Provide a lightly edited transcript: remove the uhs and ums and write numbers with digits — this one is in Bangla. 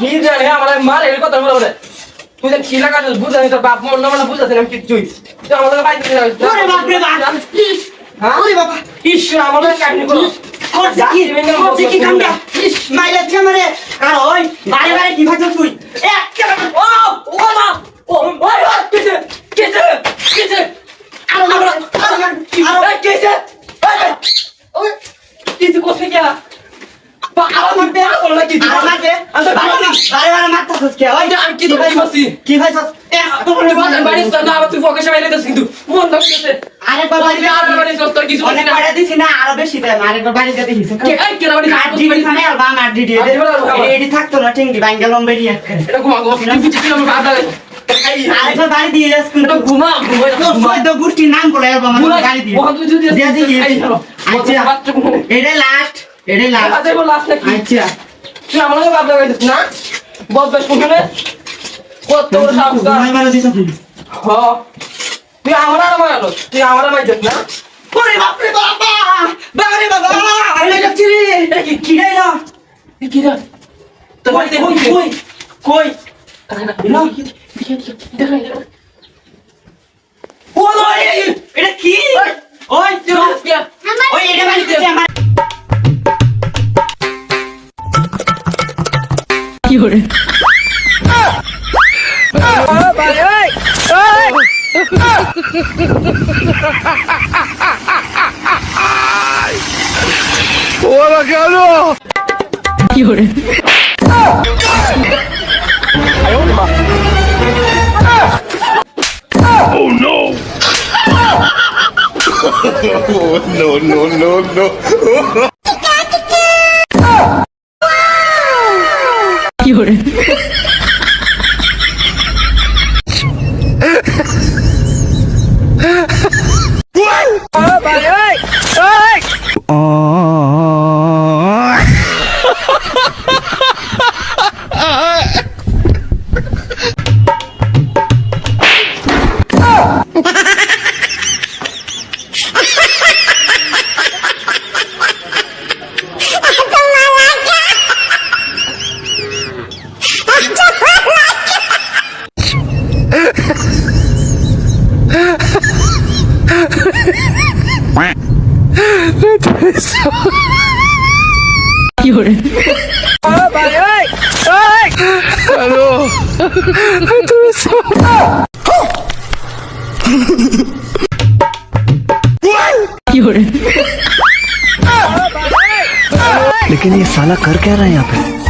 কি জানে আমার মার এর কথা বলে তুই যে কি লাগা বুঝানি তোর বাপ মন না বুঝাছিস আমি কিছুই তুই আমাদের বাইরে দিতে ওরে বাপ রে বাপ হ্যাঁ ওরে বাবা ইস আমাদের কাহিনী করো করছে কি কামটা মাইলাচ্ছে আমারে আর ওই বারে বারে কি ভাবছ তুই একেবারে ও বাবা ও ওই কিছে কিছে কিছে আর কিছে ওই কিছু করতে গিয়া আমার বেয়া বল না কি আমাকে বারে বারে মারতাছস কে ওই আমি কি ভাই বসি কি ভাইছস তোমার বাড়ি না আবার তুই ফোকাসে বাইরে দিস কিন্তু মন ধরতেছে আরে বাবা আর বাড়ি তোর কিছু অনেক বাড়ি দিছি না আরো বেশি দেন আরেকবার বাড়ি দিতে দিছি কে বাড়ি ডিডি খানে আলবা আমার ডিডি এডি থাকতো না টিংডি বাইঙ্গা লম্বেরি একটা এটা ঘুমাগো কিছু কিছু আমি বাধা আরেকবার বাড়ি দিয়ে যাস কিন্তু ঘুমা ওই তো গুষ্টি নাম বলে আলবা আমার গাড়ি দিয়ে দিয়ে দিই আচ্ছা এটাই লাস্ট আচ্ছা বল লাস্ট নাকি আচ্ছা তুই আমাকে বাপ লাগাইছিস না বদমাশ কোনে কত বড় সাহস ভাই মারা দিছ তুই হ তুই আমরা মারলো তুই আমরা মাইছিস না ওরে বাপ রে বাবা বাবা রে বাবা আরে যাচ্ছি রে এটা কি রে না কি রে তোর বাড়িতে কই না ওই এটা কি ওই তুই ওই এটা বাড়িতে আমার কি হরে কি হরে কি হরে কি হরে কি হরে लेकिन ये साला कर क्या रहा है यहाँ पे?